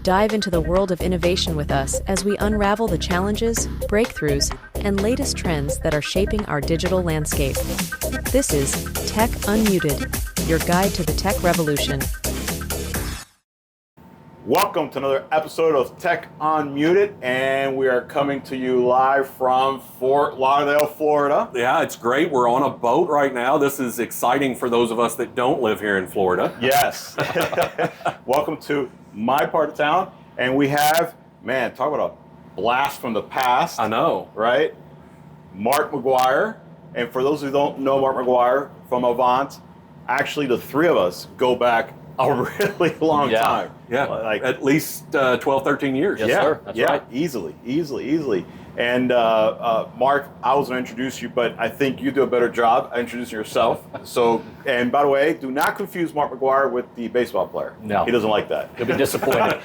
Dive into the world of innovation with us as we unravel the challenges, breakthroughs, and latest trends that are shaping our digital landscape. This is Tech Unmuted, your guide to the tech revolution. Welcome to another episode of Tech Unmuted, and we are coming to you live from Fort Lauderdale, Florida. Yeah, it's great. We're on a boat right now. This is exciting for those of us that don't live here in Florida. Yes. Welcome to my part of town, and we have, man, talk about a blast from the past. I know. Right? Mark McGuire, and for those who don't know Mark McGuire from Avant, actually the three of us go back a really long time. Yeah, like at least 12, 13 years. Yes, sir. That's right. Easily. And Mark, I was going to introduce you, but I think you do a better job introducing yourself. So, and by the way, do not confuse Mark McGuire with the baseball player. No. He doesn't like that. He'll be disappointed.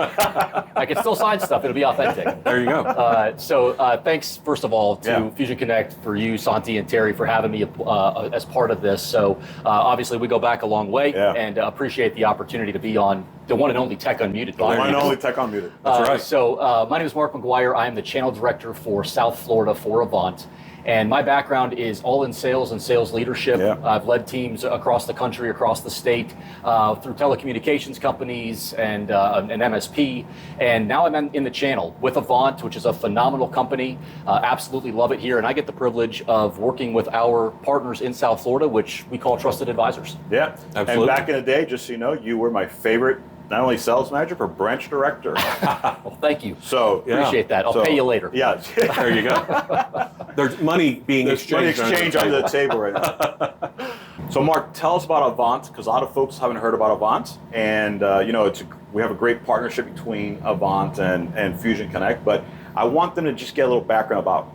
I can still sign stuff. It'll be authentic. There you go. So thanks, first of all, to Fusion Connect, for you, Santi, and Terry for having me as part of this. So obviously, we go back a long way and appreciate the opportunity to be on the one and only Tech Unmuted. The one and only Tech Unmuted. That's right. So my name is Mark McGuire. I am the channel director for South Florida for Avant. And my background is all in sales and sales leadership. Yeah. I've led teams across the country, across the state, through telecommunications companies and an MSP. And now I'm in the channel with Avant, which is a phenomenal company. Absolutely love it here. And I get the privilege of working with our partners in South Florida, which we call trusted advisors. Yeah, absolutely. And back in the day, just so you know, you were my favorite, not only sales manager, but branch director. Well, thank you. So appreciate that. I'll pay you later. Yeah. There you go. There's money being exchanged. Money exchange under the table right now. So Mark, tell us about Avant, because a lot of folks haven't heard about Avant. And we have a great partnership between Avant and Fusion Connect, but I want them to just get a little background about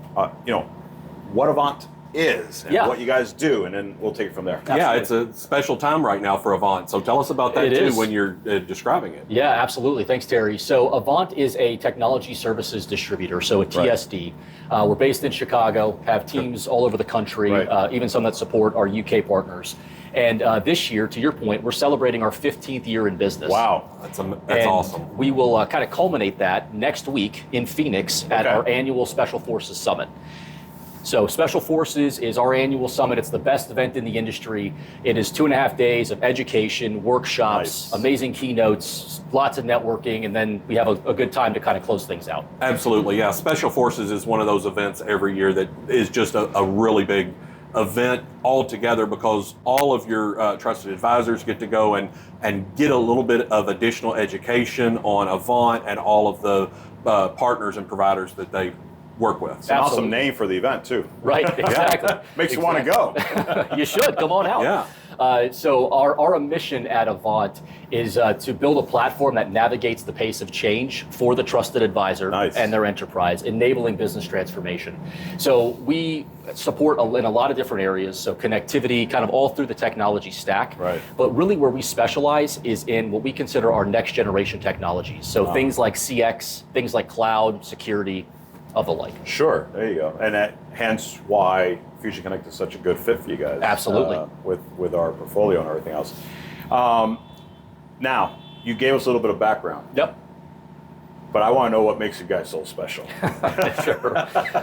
what Avant is and what you guys do, and then we'll take it from there. Yeah, it's a special time right now for Avant. So tell us about that when you're describing it. Yeah, absolutely. Thanks, Terry. So Avant is a technology services distributor, so a TSD. We're based in Chicago, have teams all over the country, even some that support our UK partners. And this year, to your point, we're celebrating our 15th year in business. Wow, that's awesome. We will kind of culminate that next week in Phoenix at our annual Special Forces Summit. So Special Forces is our annual summit. It's the best event in the industry. It is 2.5 days of education, workshops, amazing keynotes, lots of networking, and then we have a good time to kind of close things out. Absolutely, yeah. Special Forces is one of those events every year that is just a really big event altogether, because all of your trusted advisors get to go and get a little bit of additional education on Avant and all of the partners and providers that they work with. It's an awesome name for the event too. Right, exactly. Makes you want to go. You should, come on out. Yeah. So our mission at Avant is to build a platform that navigates the pace of change for the trusted advisor and their enterprise, enabling business transformation. So we support in a lot of different areas, so connectivity, kind of all through the technology stack. Right. But really where we specialize is in what we consider our next generation technologies. So things like CX, things like cloud, security, of the like. Sure, there you go. And hence why Fusion Connect is such a good fit for you guys. Absolutely. With our portfolio and everything else. Now, you gave us a little bit of background. Yep. But I want to know what makes you guys so special. Sure,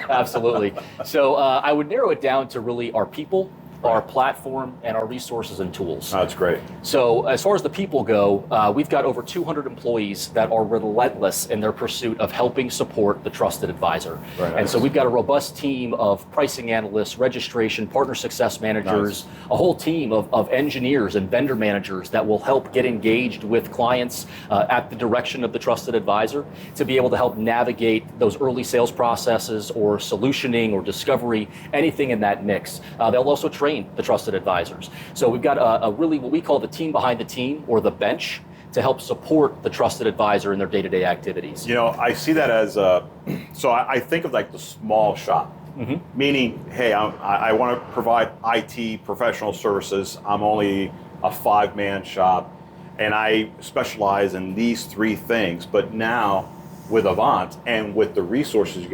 absolutely. So I would narrow it down to really our people, our platform, and our resources and tools. That's great. So as far as the people go, we've got over 200 employees that are relentless in their pursuit of helping support the trusted advisor. And so we've got a robust team of pricing analysts, registration, partner success managers, a whole team of engineers and vendor managers that will help get engaged with clients at the direction of the trusted advisor to be able to help navigate those early sales processes or solutioning or discovery, anything in that mix. They'll also train the trusted advisors. So we've got a really what we call the team behind the team, or the bench, to help support the trusted advisor in their day-to-day activities. You know, I see that as so I think of like the small shop, meaning, hey, I want to provide IT professional services. I'm only a 5-man shop, and I specialize in these 3 things. But now with Avant and with the resources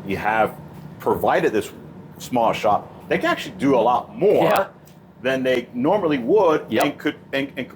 you have provided this small shop, they can actually do a lot more than they normally would, and could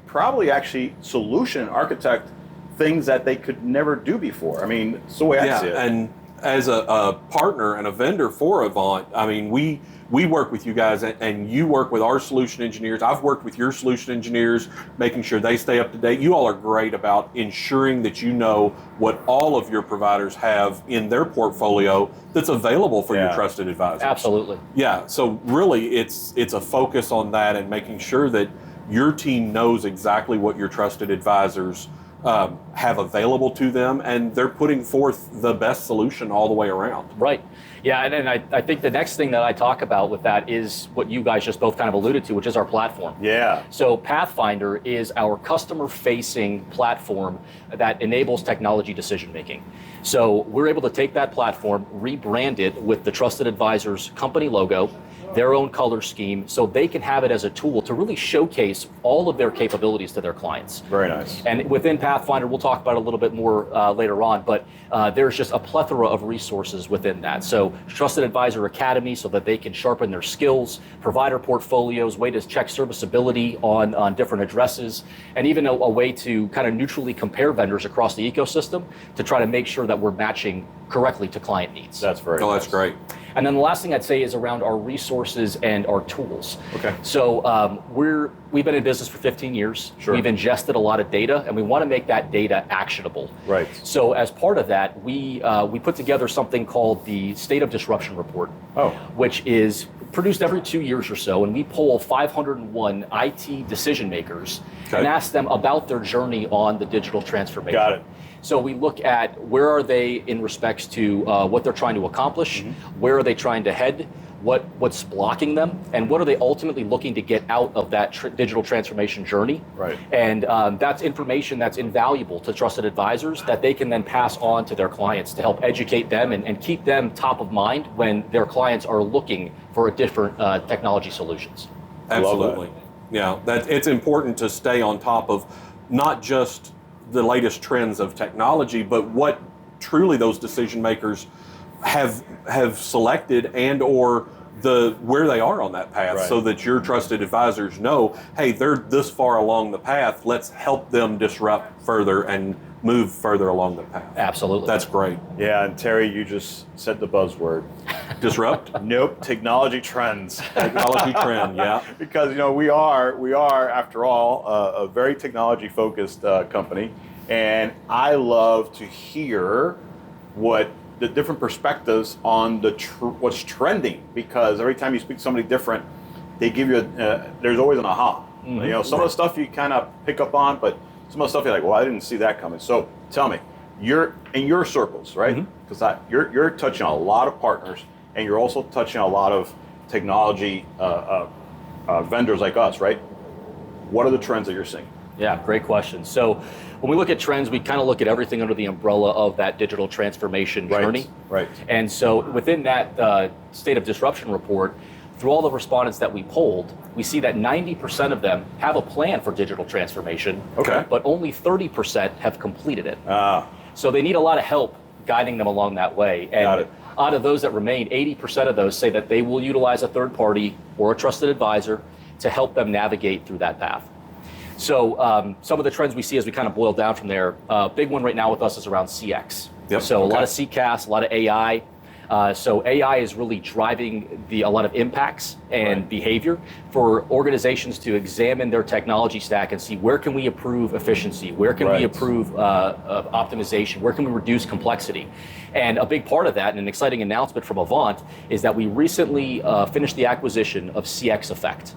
probably actually solution and architect things that they could never do before. I mean, it's the way I see it. And as a partner and a vendor for Avant, I mean, we work with you guys, and you work with our solution engineers. I've worked with your solution engineers, making sure they stay up to date. You all are great about ensuring that you know what all of your providers have in their portfolio that's available for your trusted advisors. Absolutely. Yeah, so really it's a focus on that and making sure that your team knows exactly what your trusted advisors have available to them, and they're putting forth the best solution all the way around. Right. Yeah, and I think the next thing that I talk about with that is what you guys just both kind of alluded to, which is our platform. Yeah. So Pathfinder is our customer-facing platform that enables technology decision-making. So we're able to take that platform, rebrand it with the Trusted Advisors company logo, their own color scheme, so they can have it as a tool to really showcase all of their capabilities to their clients. Very nice. And within Pathfinder, we'll talk about it a little bit more later on, but there's just a plethora of resources within that. So Trusted Advisor Academy, so that they can sharpen their skills, provider portfolios, way to check serviceability on different addresses, and even a way to kind of neutrally compare vendors across the ecosystem to try to make sure that we're matching correctly to client needs. That's very nice. That's great. And then the last thing I'd say is around our resources and our tools. Okay. So we've been in business for 15 years. Sure. We've ingested a lot of data, and we want to make that data actionable. Right. So as part of that, we put together something called the State of Disruption Report, which is produced every 2 years or so, and we poll 501 IT decision makers and ask them about their journey on the digital transformation. Got it. So we look at where are they in respects to what they're trying to accomplish, where are they trying to head, what's blocking them, and what are they ultimately looking to get out of that digital transformation journey. Right. And that's information that's invaluable to trusted advisors that they can then pass on to their clients to help educate them and keep them top of mind when their clients are looking for different technology solutions. Absolutely. Yeah, it's important to stay on top of not just the latest trends of technology, but what truly those decision makers have selected and or where they are on that path, so that your trusted advisors know, hey, they're this far along the path, let's help them disrupt further and move further along the path. Absolutely. That's great. Yeah, and Terry, you just said the buzzword. Disrupt? Nope, technology trends. Technology trend, yeah. Because we are after all a very technology focused company, and I love to hear what the different perspectives on what's trending, because every time you speak to somebody different, they give you there's always an aha. Some of the stuff you kind of pick up on, but some of the stuff you're like, well, I didn't see that coming. So tell me, you're in your circles, right? Because you're touching on a lot of partners, and you're also touching on a lot of technology vendors like us, right? What are the trends that you're seeing? Yeah, great question. So when we look at trends, we kind of look at everything under the umbrella of that digital transformation journey. Right. And so within that State of Disruption report, through all the respondents that we polled, we see that 90% of them have a plan for digital transformation, but only 30% have completed it. So they need a lot of help guiding them along that way. And out of those that remain, 80% of those say that they will utilize a third party or a trusted advisor to help them navigate through that path. So some of the trends we see as we kind of boil down from there, big one right now with us is around CX. So a lot of CCaaS, a lot of AI. So AI is really driving a lot of impacts and behavior for organizations to examine their technology stack and see where can we improve efficiency, where can we improve optimization, where can we reduce complexity. And a big part of that, and an exciting announcement from Avant, is that we recently finished the acquisition of CX Effect.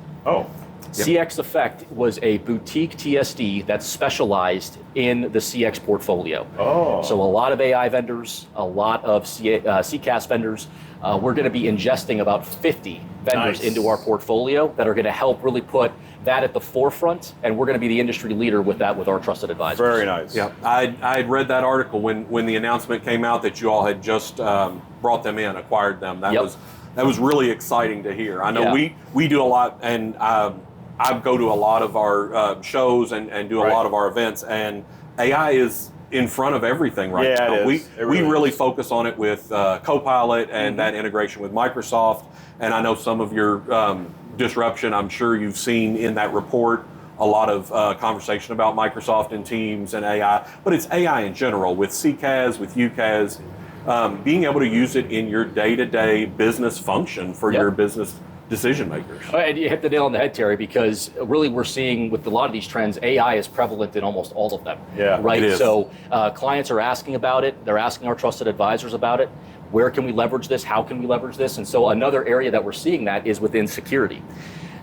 CX Effect was a boutique TSD that specialized in the CX portfolio. So a lot of AI vendors, a lot of CCaaS vendors. We're going to be ingesting about 50 vendors into our portfolio that are going to help really put that at the forefront, and we're going to be the industry leader with that with our trusted advisors. Very nice. Yeah, I had read that article when the announcement came out that you all had just brought them in, acquired them. That was really exciting to hear. I know we do a lot, and I go to a lot of our shows and do a lot of our events, and AI is in front of everything right now. We really focus on it with Copilot and that integration with Microsoft, and I know some of your disruption, I'm sure you've seen in that report, a lot of conversation about Microsoft and Teams and AI, but it's AI in general with CCAS, with UCAS, being able to use it in your day-to-day business function for your business decision makers. And you hit the nail on the head, Terry, because really we're seeing with a lot of these trends, AI is prevalent in almost all of them. Yeah, right. It is. So clients are asking about it. They're asking our trusted advisors about it. Where can we leverage this? How can we leverage this? And so another area that we're seeing that is within security.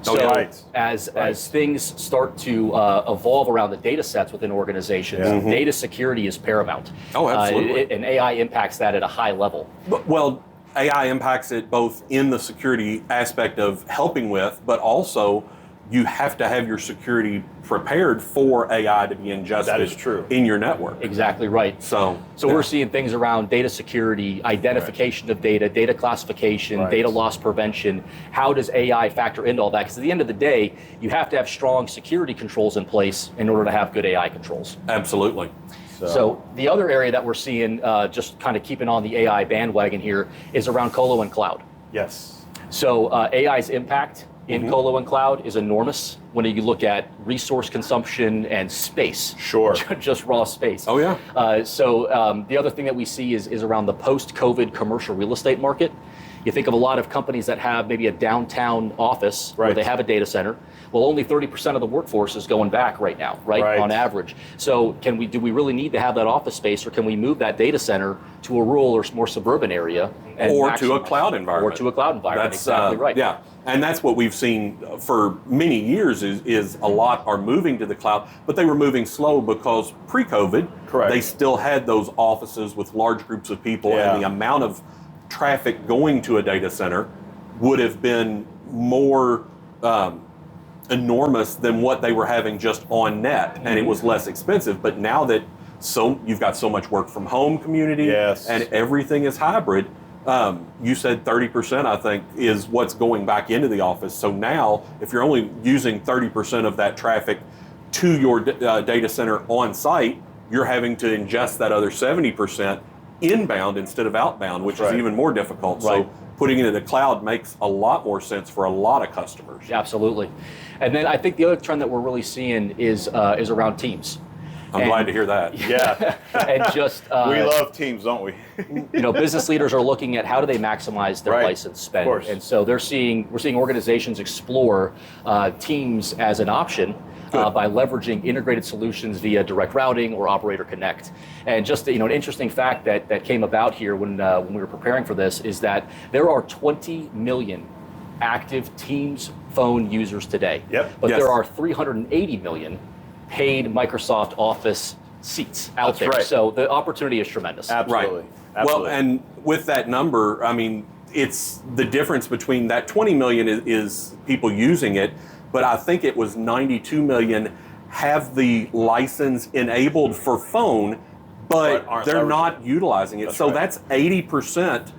So as things start to evolve around the data sets within organizations, data security is paramount. Oh, absolutely. And AI impacts that at a high level. Well, AI impacts it both in the security aspect of helping with, but also you have to have your security prepared for AI to be ingested. That is true. In your network. Exactly right. So we're seeing things around data security, identification of data, data classification, data loss prevention. How does AI factor into all that? Because at the end of the day, you have to have strong security controls in place in order to have good AI controls. Absolutely. So the other area that we're seeing, just kind of keeping on the AI bandwagon here, is around colo and cloud. Yes. So AI's impact in colo and cloud is enormous when you look at resource consumption and space. Sure. Just raw space. Oh, yeah. So the other thing that we see is around the post-COVID commercial real estate market. You think of a lot of companies that have maybe a downtown office where they have a data center. Well, only 30% of the workforce is going back right now, right? On average. So do we really need to have that office space, or can we move that data center to a rural or more suburban area? Or to a cloud environment. Or to a cloud environment, That's exactly right. Yeah, and that's what we've seen for many years is a lot are moving to the cloud, but they were moving slow because pre-COVID, they still had those offices with large groups of people, and the amount of traffic going to a data center would have been more enormous than what they were having just on net, and it was less expensive. But now that you've got so much work from home community, and everything is hybrid, you said 30%, I think, is what's going back into the office. So now, if you're only using 30% of that traffic to your data center on site, you're having to ingest that other 70% inbound instead of outbound, which is even more difficult. So putting it in the cloud makes a lot more sense for a lot of customers. Absolutely. And then I think the other trend that we're really seeing is around Teams. I'm glad to hear that. Yeah. And just we love Teams, don't we? Business leaders are looking at how do they maximize their license spend, and so we're seeing organizations explore Teams as an option by leveraging integrated solutions via direct routing or operator connect. And just an interesting fact that came about here when we were preparing for this is that there are 20 million active Teams phone users today. But there are 380 million paid Microsoft Office seats out there. So the opportunity is tremendous. Absolutely. Well, and with that number, I mean, it's the difference between that 20 million is people using it, but I think it was 92 million have the license enabled for phone, but they're not utilizing it. That's 80%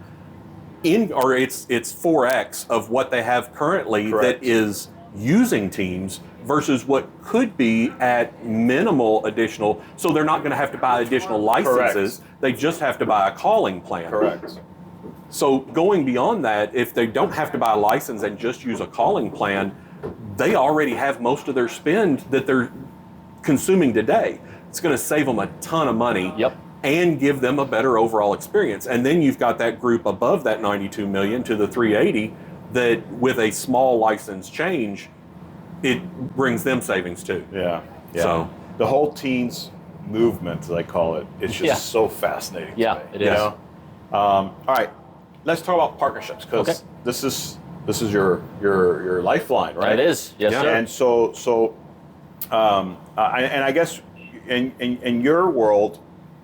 or it's 4x of what they have currently that is using Teams versus what could be at minimal additional. So they're not going to have to buy additional licenses. They just have to buy a calling plan. So going beyond that, if they don't have to buy a license and just use a calling plan, they already have most of their spend that they're consuming today. It's going to save them a ton of money and give them a better overall experience. And then you've got that group above that 92 million to the 380 that with a small license change, it brings them savings too. So the whole Teams movement, as I call it, is just so fascinating. It is. All right, let's talk about partnerships, because this is your lifeline, right? It is. Yes, sir. And so and I guess in your world,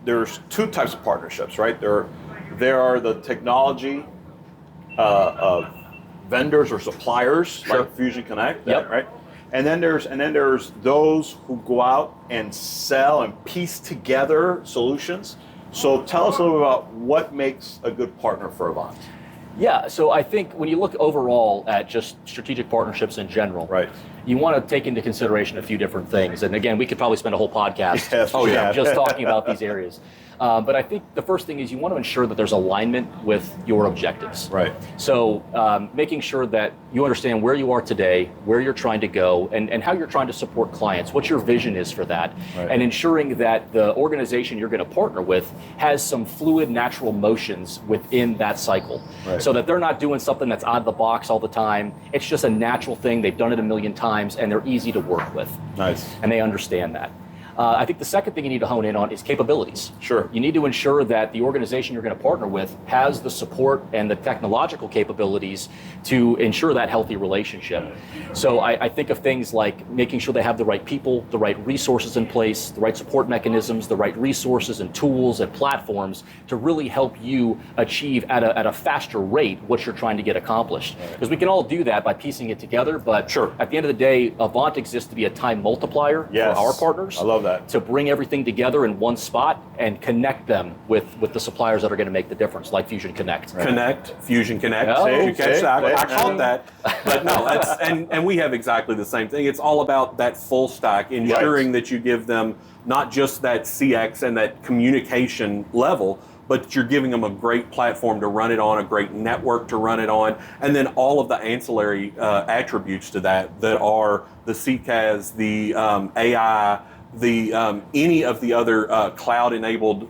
there's two types of partnerships, right? There are the technology vendors or suppliers like Fusion Connect, right? And then there's those who go out and sell and piece together solutions. So tell us a little bit about what makes a good partner for Avant. Yeah, so I think when you look overall at just strategic partnerships in general, you want to take into consideration a few different things. And again, we could probably spend a whole podcast Yes, just talking about these areas. But I think the first thing is you want to ensure that there's alignment with your objectives. Right. So making sure that you understand where you are today, where you're trying to go, and how you're trying to support clients, what your vision is for that, Right. and ensuring that the organization you're going to partner with has some fluid, natural motions within that cycle. Right. So that they're not doing something that's out of the box all the time. It's just a natural thing. They've done it a million times, and they're easy to work with. Nice. And they understand that. I think the second thing you need to hone in on is capabilities. Sure. You need to ensure that the organization you're going to partner with has the support and the technological capabilities to ensure that healthy relationship. So I think of things like making sure they have the right people, the right resources in place, the right support mechanisms, the right resources and tools and platforms to really help you achieve at a faster rate what you're trying to get accomplished. Because we can all do that by piecing it together, but Sure. at the end of the day, Avant exists to be a time multiplier Yes. for our partners. I love that. To bring everything together in one spot and connect them with the suppliers that are going to make the difference, like Fusion Connect. Connect, Fusion Connect. Oh, Did you catch that? I see. caught that. But no, and we have exactly the same thing. It's all about that full stack, ensuring that you give them not just that CX and that communication level, but you're giving them a great platform to run it on, a great network to run it on, and then all of the ancillary attributes to that are the CCAS, the AI, the any of the other cloud-enabled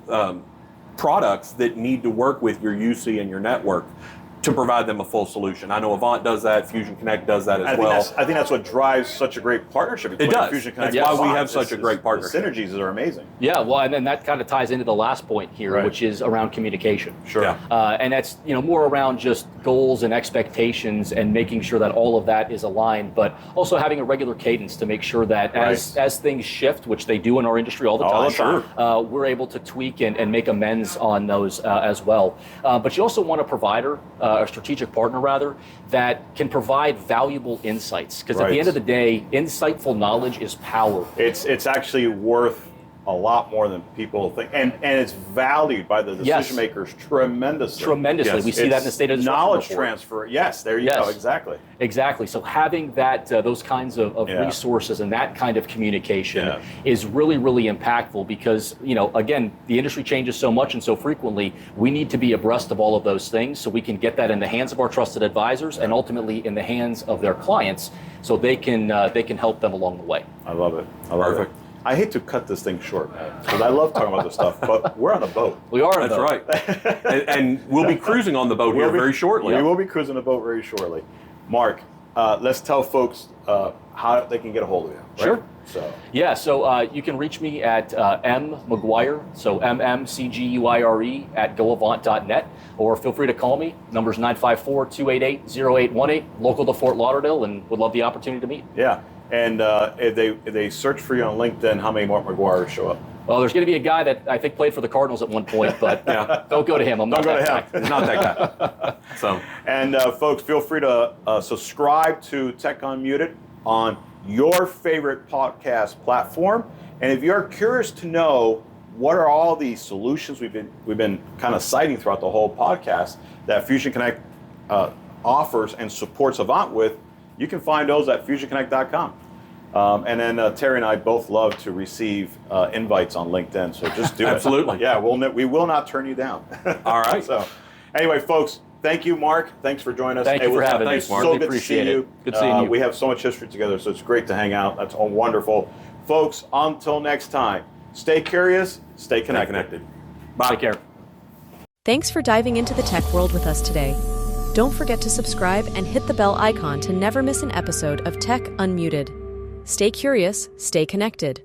products that need to work with your UC and your network to provide them a full solution. I know Avant does that, Fusion Connect does that as well. I think that's what drives such a great partnership between It does. Fusion Connect That's and why we Avant. have such a great partnership. The synergies are amazing. Yeah, well, and then that kind of ties into the last point here, Right. which is around communication. Sure. Yeah. And that's more around just goals and expectations and making sure that all of that is aligned, but also having a regular cadence to make sure that as things shift, which they do in our industry all the All time, the time. we're able to tweak and make amends on those as well. But you also want a provider, a strategic partner rather, that can provide valuable insights. Because at the Right. end of the day, insightful knowledge is power. It's actually worth a lot more than people think, and it's valued by the decision makers tremendously. Tremendously. Yes. We see that in the state of disruption knowledge report. transfer. Yes, there you go. Exactly. Exactly. So having that, those kinds of resources and that kind of communication is really, really impactful because, again, the industry changes so much and so frequently. We need to be abreast of all of those things so we can get that in the hands of our trusted advisors and ultimately in the hands of their clients so they can help them along the way. I love it. I love it. I hate to cut this thing short, man, because I love talking about this stuff, but we're on a boat. We are. That's right. and we'll be cruising on the boat here very shortly. We will be cruising the boat very shortly. Mark, let's tell folks how they can get a hold of you. Right? Sure. So you can reach me at M McGuire, so MMCGUIRE at goavant.net, or feel free to call me. Number's 954-288-0818, local to Fort Lauderdale, and would love the opportunity to meet. yeah, and if they search for you on LinkedIn, how many Mark McGuire show up? Well, there's going to be a guy that I think played for the Cardinals at one point, but don't go to him. I'm not Don't go that to guy. It's not that guy. So, And folks, feel free to subscribe to Tech Unmuted on your favorite podcast platform. And if you're curious to know what are all these solutions we've been kind of citing throughout the whole podcast that Fusion Connect offers and supports Avant with, you can find those at fusionconnect.com. And then Terry and I both love to receive invites on LinkedIn, so just do it. Absolutely. Yeah, we will not turn you down. all right. So, anyway, folks, thank you, Mark. Thanks for joining us. Thank you for having me. Thanks, Mark. So Really good to see appreciate you. it. Good seeing you. We have so much history together, so it's great to hang out. That's all wonderful. Folks, until next time, stay curious, stay connected. Bye. Take care. Thanks for diving into the tech world with us today. Don't forget to subscribe and hit the bell icon to never miss an episode of Tech Unmuted. Stay curious, stay connected.